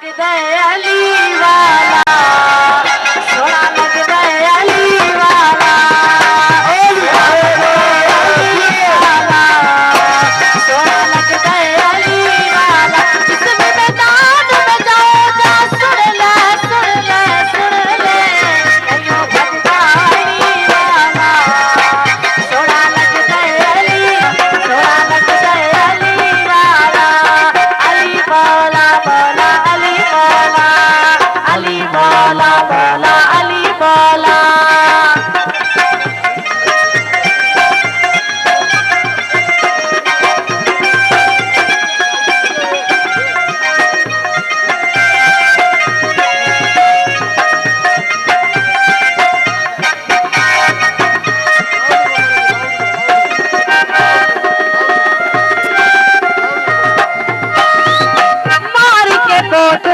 लगदा अली वाला, सोना लगदा अली वाला, सोना लगदा अली वाला। जिस भी मैदान में जाओ जा सुन ले सुन ले सुन ले, कहियो भजदा अली वाला, सोना लगदा अली, सोना लगदा अली वाला। अली मौला मौला अली मौला, अली मौला मौला अली मौला। मार के कोट